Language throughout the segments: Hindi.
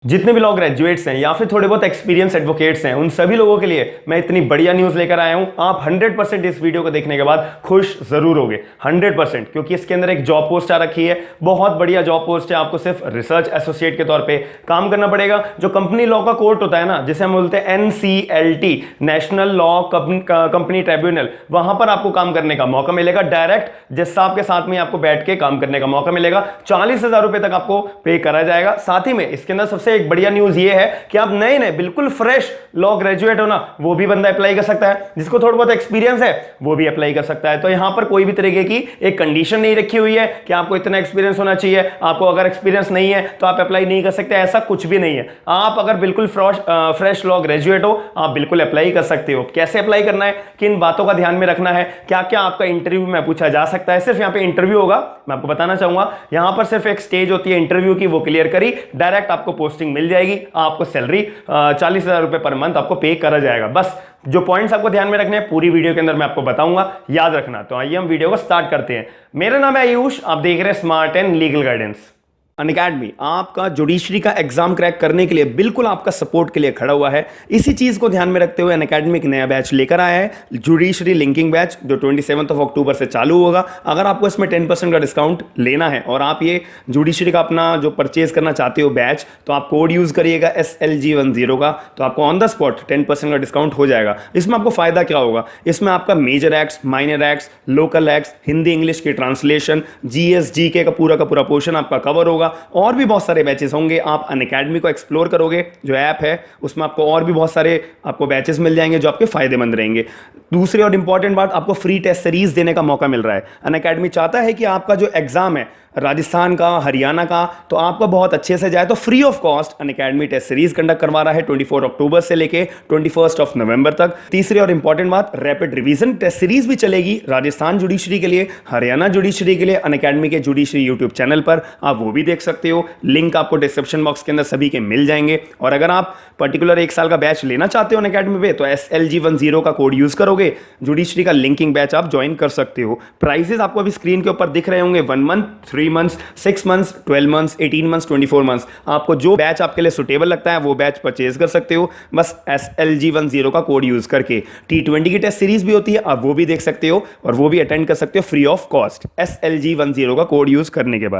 जितने भी लोग ग्रेजुएट्स हैं या फिर थोड़े बहुत एक्सपीरियंस एडवोकेट्स हैं, उन सभी लोगों के लिए मैं इतनी बढ़िया न्यूज़ लेकर आया हूं। आप 100% इस वीडियो को देखने के बाद खुश जरूर होगे, 100%, क्योंकि इसके अंदर एक जॉब पोस्ट आ रखी है। बहुत बढ़िया जॉब पोस्ट है। आपको सिर्फ रिसर्च एसोसिएट के तौर पे काम करना पड़ेगा। जो कंपनी लॉ का कोर्ट होता है ना, जिसे हम बोलते हैं NCLT, national law company tribunal, वहां पर आपको काम करने का मौका मिलेगा। डायरेक्ट जज साहब के साथ में आपको बैठ के काम करने का मौका मिलेगा। 40,000 रुपए तक आपको पे करा जाएगा। साथ ही में इसके अंदर सबसे एक बढ़िया न्यूज ये है कि आप नए नए बिल्कुल फ्रेश लॉ ग्रेजुएट हो ना, वो भी बंदा अप्लाई कर सकता है। जिसको थोड़ा बहुत एक्सपीरियंस है वो भी अप्लाई कर सकता है। तो यहां पर कोई भी तरीके की एक कंडीशन नहीं रखी हुई है कि आपको इतना एक्सपीरियंस होना चाहिए, आपको अगर एक्सपीरियंस नहीं है तो आप अप्लाई नहीं कर सकते, ऐसा कुछ भी नहीं है। आप अगर बिल्कुल फ्रेश लॉ ग्रेजुएट हो, आप बिल्कुल अप्लाई कर सकते हो। कैसे अप्लाई करना है, किन बातों का ध्यान में रखना है, क्या क्या आपका इंटरव्यू में पूछा जा सकता है। सिर्फ यहां पे इंटरव्यू होगा, मैं आपको बताना चाहूंगा। यहां पर सिर्फ एक स्टेज होती है इंटरव्यू की, वो क्लियर करी, डायरेक्ट आपको पोस्टिंग मिल जाएगी। आपको सैलरी 40,000 रुपए पर मंथ आपको पे करा जाएगा। बस जो पॉइंट्स आपको ध्यान में रखने हैं पूरी वीडियो के अंदर मैं आपको बताऊंगा, याद रखना। तो आइए हम वीडियो को स्टार्ट करते हैं। मेरा नाम है आयुष, आप देख रहे हैं smart and legal guidance. Unacademy आपका जुडिशरी का एग्जाम क्रैक करने के लिए बिल्कुल आपका सपोर्ट के लिए खड़ा हुआ है। इसी चीज को ध्यान में रखते हुए अनअकैडमी एक नया बैच लेकर आया है, जुडिशरी लिंकिंग बैच, जो 27 अक्टूबर से चालू होगा। अगर आपको इसमें 10% का डिस्काउंट लेना है और आप ये जुडिशरी का अपना जो परचेज करना चाहते हो बैच, तो आप कोड यूज करिएगा SLG10 का, तो आपको ऑन द स्पॉट 10% का डिस्काउंट हो जाएगा। इसमें आपको फायदा क्या होगा, इसमें आपका major acts, minor acts, local acts, Hindi English की ट्रांसलेशन, GS GK का पूरा पोर्शन आपका कवर होगा। और भी बहुत सारे बैचेस होंगे। आप अनअकैडमी को एक्सप्लोर करोगे, जो ऐप है उसमें आपको और भी बहुत सारे आपको बैचेस मिल जाएंगे जो आपके फायदेमंद रहेंगे। दूसरी और इंपॉर्टेंट बात, आपको फ्री टेस्ट सीरीज देने का मौका मिल रहा है। अनअकैडमी चाहता है कि आपका जो एग्जाम है राजस्थान का, हरियाणा का, तो आपका बहुत अच्छे से जाए, तो free of cost Unacademy test series conduct करवा रहा है 24 अक्टूबर से लेके 21 नवंबर तक। तीसरी और इंपॉर्टेंट बात, रैपिड रिवीजन टेस्ट सीरीज भी चलेगी राजस्थान जुडिशरी के लिए, हरियाणा जुडिशरी के लिए। अनअकैडमी के जुडिशरी यूट्यूब चैनल पर आप वो भी देख सकते हो। लिंक आपको डिस्क्रिप्शन बॉक्स के अंदर सभी के मिल जाएंगे। और अगर आप पर्टिकुलर 1 साल का बैच लेना चाहते हो अनअकैडमी पे, तो SLG10 का कोड यूज करोगे, जुडिशरी का लिंकिंग बैच आप ज्वाइन कर सकते हो। प्राइसेस आपको अभी स्क्रीन के ऊपर दिख रहे होंगे, 1 month, 3 months, 6 months, 12 months, 18 months, 24 months. आपको जो बैच आपके लिए सुटेबल लगता है वो बैच परचेज कर सकते हो, बस SLG10 का कोड यूज करके। T20 की टेस्ट सीरीज भी होती है, आप वो भी देख सकते हो और वो भी अटेंड कर सकते हो फ्री ऑफ कॉस्ट SLG10 का कोड यूज करने के बाद।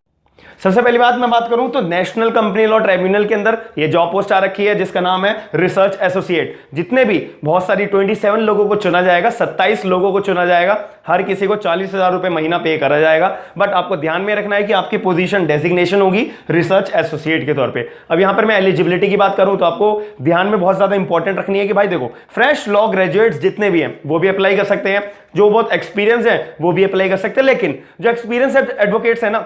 सबसे पहली बात मैं बात करूं तो नेशनल कंपनी लॉ ट्रिब्यूनल के अंदर ये जॉब पोस्ट आ रखी है जिसका नाम है रिसर्च एसोसिएट। जितने भी बहुत सारी 27 लोगों को चुना जाएगा, 27 लोगों को चुना जाएगा, हर किसी को 40,000 रुपए महीना पे करा जाएगा। बट आपको ध्यान में रखना है कि आपकी पोजीशन डेजिग्नेशन होगी रिसर्च एसोसिएट के तौर पे। अब यहां पर मैं एलिजिबिलिटी की बात करूं तो आपको ध्यान में बहुत ज्यादा इंपॉर्टेंट रखनी है कि भाई देखो, फ्रेश लॉ ग्रेजुएट्स जितने भी हैं वो भी अप्लाई कर सकते हैं, जो बहुत एक्सपीरियंस है वो भी अप्लाई कर सकते हैं। लेकिन जो एक्सपीरियंस एडवोकेट्स है ना,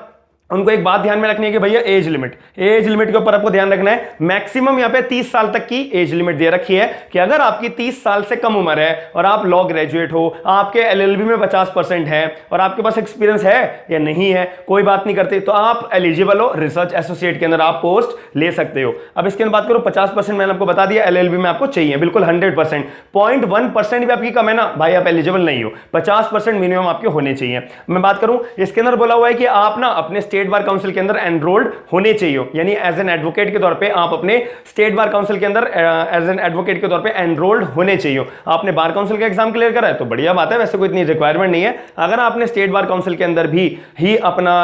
उनको एक बात ध्यान में रखनी है कि भैया एज लिमिट के ऊपर आपको ध्यान रखना है। मैक्सिमम यहां पे 30 साल तक की एज लिमिट दे रखी है कि अगर आपकी 30 साल से कम उम्र है और आप लॉ ग्रेजुएट हो, आपके LLB में 50% है और आपके पास एक्सपीरियंस है या नहीं है, कोई बात नहीं करते, तो आप एलिजिबल हो, रिसर्च एसोसिएट के अंदर आप पोस्ट ले सकते हो। अब इसके अंदर बात करो, 50% मैंने आपको बता दिया LLB में आपको चाहिए, बिल्कुल 100%। 0.1% भी आपकी कम है ना भाई, आप एलिजिबल नहीं हो। 50% मिनिमम आपके होने चाहिए। मैं बात करूं, इसके अंदर बोला हुआ है कि आप ना अपने स्टेट बार काउंसिल के अंदर एनरोल्ड होने चाहिए, यानी एज एन एडवोकेट के तौर पे आप अपने स्टेट बार काउंसिल के अंदर एज एन एडवोकेट के तौर पे एनरोल्ड होने चाहिए। आपने बार काउंसिल का एग्जाम क्लियर करा है तो बढ़िया बात है, वैसे कोई इतनी रिक्वायरमेंट नहीं है। अगर आपने स्टेट बार काउंसिल के अंदर भी ही अपना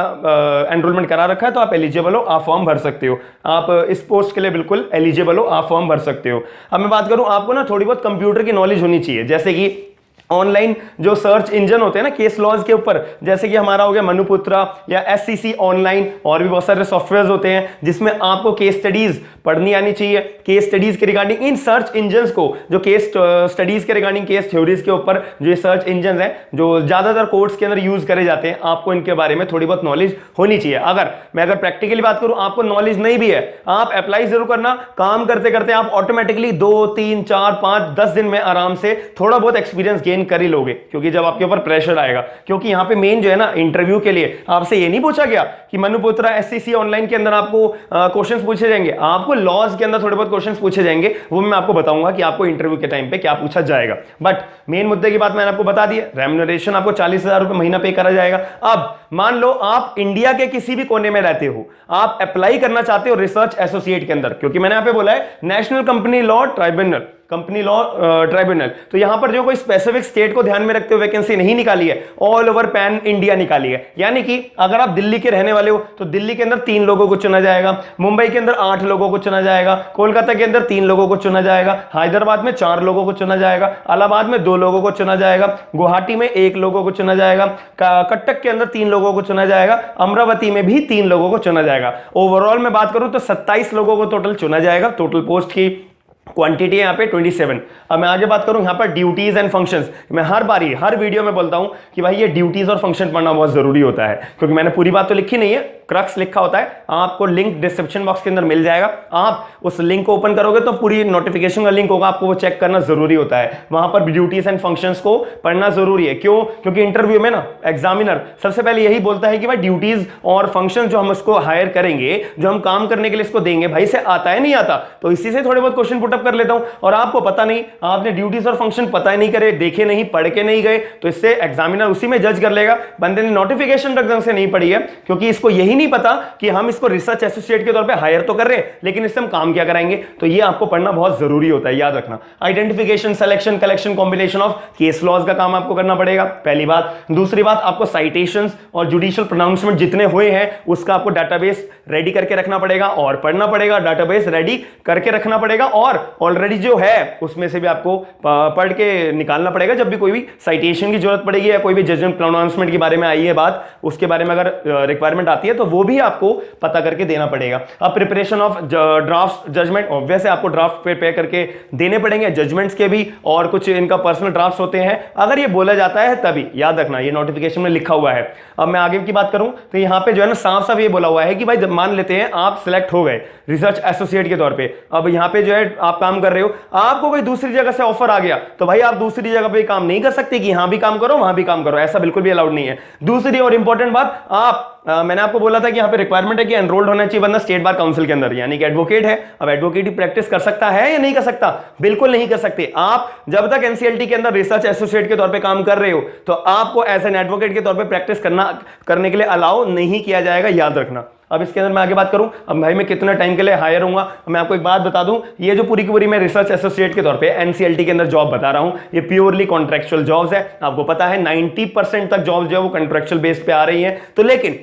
एनरोलमेंट करा रखा है तो आप एलिजिबल हो, आप फॉर्म भर सकते हो। आप इस पोस्ट के लिए बिल्कुल एलिजिबल हो, आप फॉर्म भर सकते हो। अब मैं बात करूं, आपको ना थोड़ी बहुत कंप्यूटर की नॉलेज होनी चाहिए, जैसे कि ऑनलाइन जो सर्च इंजन होते हैं ना केस लॉज के ऊपर, जैसे कि हमारा हो गया मनुपुत्रा या SCC ऑनलाइन, और भी बहुत सारे सॉफ्टवेयर्स होते हैं जिसमें आपको केस स्टडीज पढ़नी आनी चाहिए। केस स्टडीज के रिगार्डिंग इन सर्च इंजन्स को, जो केस स्टडीज के रिगार्डिंग केस थ्योरीज के ऊपर जो ये सर्च इंजन है जो ज्यादातर कोर्ट्स के अंदर यूज करे जाते हैं, आपको इनके बारे में थोड़ी बहुत नॉलेज होनी चाहिए। अगर प्रैक्टिकली बात करूं, आपको नॉलेज नहीं भी है, आप अप्लाई जरूर करना। काम करते करते आप ऑटोमेटिकली 2, 3, 4, 5, 10 दिन में आराम से थोड़ा बहुत एक्सपीरियंस गेन गेन कर ही लोगे, क्योंकि जब आपके ऊपर प्रेशर आएगा, क्योंकि यहाँ पे मेन जो है ना इंटरव्यू के लिए आपसे ये नहीं पूछा गया कि मनुपुत्रा एससीसी ऑनलाइन के अंदर आपको क्वेश्चंस पूछे जाएंगे, आपको लॉज के अंदर थोड़े बहुत क्वेश्चंस पूछे जाएंगे, वो मैं आपको बताऊंगा कि आपको इंटरव्यू के टाइम पे क्या पूछा जाएगा। बट मेन मुद्दे की बात मैंने आपको बता दी है, रेम्यूनरेशन आपको 40,000 रुपए महीना पे करा जाएगा। अब मान लो आप इंडिया के किसी भी कोने में रहते हो, आप अप्लाई करना चाहते हो रिसर्च एसोसिएट के अंदर, क्योंकि मैंने यहां पे बोला है national company law tribunal, company law tribunal, तो यहां पर जो कोई स्पेसिफिक स्टेट को ध्यान में रखते हुए वैकेंसी नहीं निकाली है, ऑल ओवर पैन इंडिया निकाली है। यानी कि अगर आप दिल्ली के रहने वाले हो तो दिल्ली के अंदर 3 लोगों को चुना जाएगा, मुंबई के अंदर 8 लोगों को चुना जाएगा, कोलकाता के अंदर 3 लोगों को चुना जाएगा, हैदराबाद में 4 लोगों को चुना जाएगा, इलाहाबाद में 2 लोगों को चुना जाएगा, गुवाहाटी में 1 लोगों को चुना जाएगा, कटक के अंदर 3 लोगों को चुना जाएगा, अमरावती में भी 3 लोगों को चुना जाएगा। ओवरऑल में बात करूं तो 27 लोगों को टोटल चुना जाएगा। टोटल पोस्ट की क्वांटिटी है यहाँ पे 27। अब मैं आगे बात करूं यहाँ पर ड्यूटीज एंड फंक्शंस, मैं हर बारी हर वीडियो में बोलता हूं कि भाई ये ड्यूटीज और फंक्शन पढ़ना बहुत जरूरी होता है, क्योंकि मैंने पूरी बात तो लिखी नहीं है, क्रक्स लिखा होता है, आपको लिंक डिस्क्रिप्शन बॉक्स के अंदर मिल जाएगा, आप उस लिंक को ओपन करोगे तो पूरी नोटिफिकेशन का लिंक होगा, आपको वो चेक करना जरूरी होता है, वहां पर ड्यूटीज एंड फंक्शंस को पढ़ना जरूरी है। क्यों? क्योंकि इंटरव्यू में ना एग्जामिनर सबसे पहले यही बोलता है कि भाई ड्यूटीज और फंक्शन जो हम उसको हायर करेंगे, जो हम काम करने के लिए इसको देंगे, भाई से आता है नहीं आता, तो इसी से थोड़े बहुत क्वेश्चन पुटअप कर लेता हूं, और आपको पता नहीं, आपने ड्यूटीज और फंक्शन पता ही नहीं करे, देखे नहीं, पढ़ के नहीं गए, तो इससे एग्जामिनर उसी में जज कर लेगा बंदे ने नोटिफिकेशन ढंग से नहीं पढ़ी है, क्योंकि इसको यही नहीं पता कि हम इसको रिसर्च एसोसिएट के तौर पे हायर तो कर रहे हैं, लेकिन इससे हम काम क्या कराएंगे। तो ये आपको पढ़ना बहुत जरूरी होता है, याद रखना। Identification, selection, collection, combination of case laws का काम आपको करना पड़ेगा, पहली बात। दूसरी बात, आपको साइटेशंस और जुडिशियल प्रोनाउंसमेंट जितने हुए हैं उसका आपको डाटाबेस रेडी करके रखना पड़ेगा और पढ़ना पड़ेगा, डाटाबेस रेडी करके रखना पड़ेगा, और ऑलरेडी जो है उसमें से भी आपको पढ़ के निकालना पड़ेगा। जब भी कोई भी साइटेशन की जरूरत पड़ेगी या कोई भी जजमेंट प्रोनाउंसमेंट के बारे में आई है बात, उसके बारे में अगर रिक्वायरमेंट आती है तो वो भी आपको पता करके देना पड़ेगा। अब preparation of draft judgement, obvious है आपको ड्राफ्ट प्रिपेयर करके देने पड़ेंगे, जजमेंट्स के भी, और कुछ इनका पर्सनल ड्राफ्ट्स होते हैं, अगर ये बोला जाता है तभी, याद रखना ये नोटिफिकेशन में लिखा हुआ है। अब मैं आगे की बात करूं तो यहां पे जो है ना साफ साफ ये बोला हुआ है कि भाई जब मान लेते हैं आप सिलेक्ट हो गए रिसर्च एसोसिएट के तौर पे, अब यहां पे जो है आप काम कर रहे हो, आपको कोई दूसरी जगह से ऑफर आ गया तो भाई आप दूसरी जगह पे काम नहीं कर सकते कि यहां भी काम करो वहां भी काम करो, ऐसा बिल्कुल भी अलाउड नहीं है। दूसरी और इंपॉर्टेंट बात, आप मैंने आपको बोला था कि यहां पे रिक्वायरमेंट है कि एनरोल्ड होना चाहिए बंदा स्टेट बार काउंसिल के अंदर, यानी कि एडवोकेट है। अब एडवोकेट ही प्रैक्टिस कर सकता है या नहीं कर सकता? बिल्कुल नहीं कर सकते। आप जब तक एनसीएलटी के अंदर रिसर्च एसोसिएट के तौर पे काम कर रहे हो तो आपको एज एन एडवोकेट के तौर पे प्रैक्टिस करने के लिए अलाउ नहीं किया जाएगा, याद रखना। अब इसके अंदर मैं आगे बात करूं, अब भाई मैं कितने टाइम के लिए हायर होऊंगा, मैं आपको एक बात बता दूं, ये जो पूरी की पूरी मैं रिसर्च एसोसिएट के तौर पे एनसीएलटी के अंदर जॉब बता रहा हूं, ये प्योरली कॉन्ट्रैक्चुअल जॉब्स है। आपको पता है 90% तक जॉब्स जो है वो कॉन्ट्रैक्चुअल बेस पे आ रही है, तो लेकिन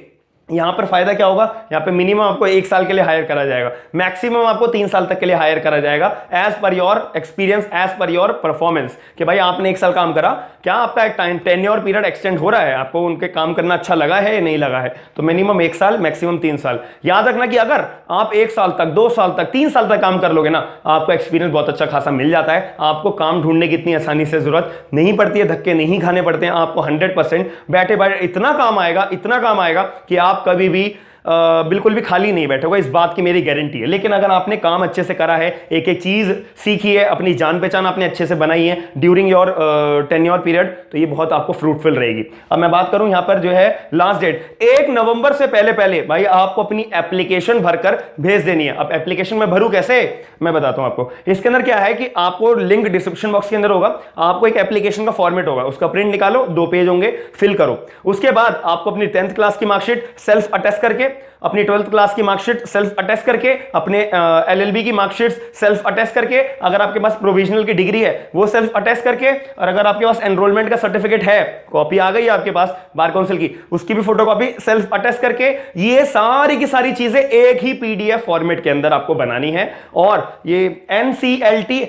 यहां पर फायदा क्या होगा, यहां पे मिनिमम आपको 1 साल के लिए हायर करा जाएगा, मैक्सिमम आपको 3 साल तक के लिए हायर करा जाएगा, as per your experience, as per your performance, कि भाई आपने 1 साल काम करा, क्या आपका एक टाइम टेन्योर पीरियड एक्सटेंड हो रहा है, आपको उनके काम करना अच्छा लगा है या नहीं लगा है, तो मिनिमम 1 साल, मैक्सिमम 3 साल। याद रखना कि अगर आप 1 साल तक, 2 साल तक, 3 साल तक काम कर लोगे ना, आपको एक्सपीरियंस बहुत अच्छा खासा मिल जाता है, आपको काम ढूंढने की इतनी आसानी से जरूरत नहीं पड़ती है, धक्के नहीं खाने पड़ते हैं, आपको 100% बैठे बैठे इतना काम आएगा, इतना काम आएगा कि आप कभी भी बिल्कुल भी खाली नहीं बैठोगे, इस बात की मेरी गारंटी है। लेकिन अगर आपने काम अच्छे से करा है, एक एक चीज सीखी है, अपनी जान पहचान आपने अच्छे से बनाई है ड्यूरिंग योर टेन्योर पीरियड, तो ये बहुत आपको फ्रूटफुल रहेगी। अब मैं बात करूं यहां पर जो है लास्ट डेट 1 नवंबर से पहले पहले भाई आपको अपनी एप्लीकेशन भरकर भेज देनी है। अब एप्लीकेशन में भरूं कैसे, मैं बताता हूं आपको। इसके अंदर क्या है कि आपको लिंक डिस्क्रिप्शन बॉक्स के अंदर होगा, आपको एक एप्लीकेशन का फॉर्मेट होगा, उसका प्रिंट निकालो, 2 पेज होंगे, फिल करो। उसके बाद आपको अपनी 10th क्लास की मार्कशीट सेल्फ अटेस्ट करके, अपनी 12th क्लास की मार्कशीट सेल्फ अटेस्ट करके, अपने एलएलबी की मार्कशीट सेल्फ अटेस्ट करके, अगर आपके पास प्रोविजनल की डिग्री है वो सेल्फ अटेस्ट करके, और अगर आपके पास एनरोलमेंट का सर्टिफिकेट है, कॉपी आ गई है आपके पास बार काउंसिल की, उसकी भी फोटोकॉपी सेल्फ अटेस्ट करके, ये सारी की सारी चीजें एक ही पीडीएफ फॉर्मेट के अंदर आपको बनानी है। और ये NCLT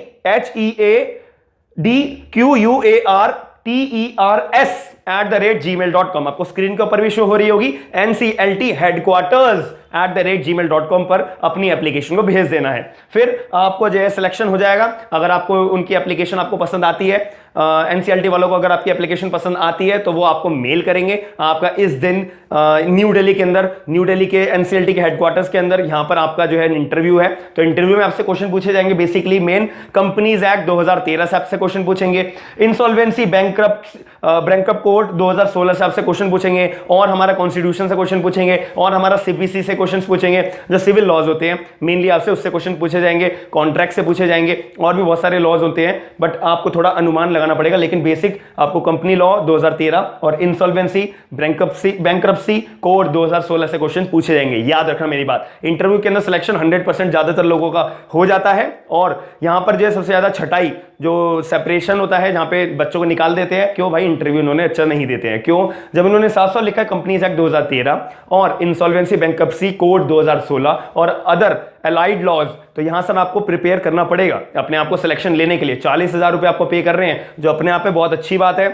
HEADQUARTERS@gmail.com आपको स्क्रीन के ऊपर भी शो हो रही होगी, NCLT headquarters@gmail.com पर अपनी एप्लीकेशन को भेज देना है। फिर आपको जो है सिलेक्शन हो जाएगा, अगर आपको उनकी एप्लीकेशन आपको पसंद आती है, एनसीईआरटी वालों को अगर आपकी एप्लीकेशन पसंद आती है तो वो आपको मेल करेंगे। आपका इस दिन न्यू दिल्ली के अंदर, न्यू दिल्ली के एनसीईआरटी के हेडक्वार्टर्स के अंदर यहां पर आपका जो है इंटरव्यू है। तो इंटरव्यू में आपसे क्वेश्चन पूछे जाएंगे, बेसिकली मेन कंपनीज एक्ट 2013 से आपसे क्वेश्चन पूछेंगे, इंसॉल्वेंसी बैंकरप्ट कोड 2016 से आपसे क्वेश्चन पूछेंगे, और हमारा कॉन्स्टिट्यूशन से क्वेश्चन पूछेंगे, और हमारा सीपीसी से क्वेश्चन पूछेंगे, जो सिविल लॉज होते हैं मेनली आपसे उससे क्वेश्चन पूछे जाएंगे, कॉन्ट्रैक्ट से पूछे जाएंगे, और भी बहुत सारे लॉज होते हैं बट आपको थोड़ा अनुमान लगाना पड़ेगा। लेकिन बेसिक आपको कंपनी लॉ 2013 और इंसॉल्वेंसी बैंकरप्सी कोड 2016 से क्वेश्चन पूछे जाएंगे। याद रखना मेरी बात, इंटरव्यू के अंदर सिलेक्शन 100% ज्यादातर लोगों का हो जाता है। और यहां पर जो है सबसे ज्यादा छटाई जो सेपरेशन होता है, जहां पे बच्चों को निकाल देते हैं, क्यों भाई इंटरव्यू इन्होंने अच्छा नहीं देते हैं, क्यों, जब इन्होंने 700 लिखा है कंपनीज एक्ट 2013 और इंसॉल्वेंसी बैंकरप्सी कोड 2016 और अदर अलाइड लॉज, तो यहां से आपको प्रिपेयर करना पड़ेगा अपने आप को सिलेक्शन लेने के लिए। 40,000 रुपए आपको पे कर रहे हैं, जो अपने आप में बहुत अच्छी बात है।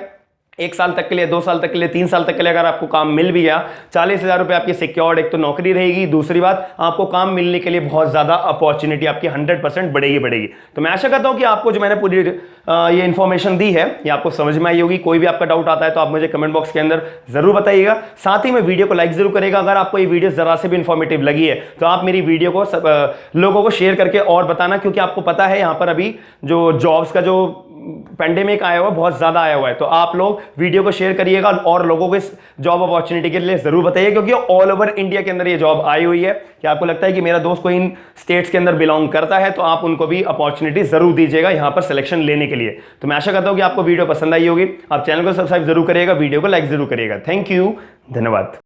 1 साल तक के लिए, 2 साल तक के लिए, 3 साल तक के लिए अगर आपको काम मिल भी गया, 40,000 रुपए आपकी सिक्योर्ड एक तो नौकरी रहेगी, दूसरी बात आपको काम मिलने के लिए बहुत ज्यादा अपॉर्चुनिटी आपकी 100% बढ़ेगी। तो मैं आशा करता हूं कि आपको जो मैंने पूरी ये इन्फॉर्मेशन दी है ये आपको समझ में आई होगी। कोई भी आपका डाउट आता है तो आप मुझे कमेंट बॉक्स के अंदर जरूर बताइएगा। साथ ही में वीडियो को लाइक जरूर करेगा। अगर आपको ये वीडियो जरा से भी इन्फॉर्मेटिव लगी है तो आप मेरी वीडियो को लोगों को शेयर करके और बताना, क्योंकि आपको पता है यहां पर अभी जो जॉब्स का जो पेंडेमिक आया हुआ है बहुत ज्यादा आया हुआ है। तो आप लोग वीडियो को शेयर करिएगा और लोगों को इस जॉब अपॉर्चुनिटी के लिए जरूर बताइए, क्योंकि ऑल ओवर इंडिया के अंदर ये जॉब आई हुई है। कि आपको लगता है कि मेरा दोस्त कोई इन स्टेट्स के अंदर बिलोंग करता है तो आप उनको भी अपॉर्चुनिटी जरूर दीजिएगा यहां पर सिलेक्शन लेने के लिए। तो मैं आशा करता हूं कि आपको वीडियो पसंद आई होगी। आप चैनल को सब्सक्राइब जरूर करिएगा, वीडियो को लाइक जरूर करिएगा। थैंक यू, धन्यवाद।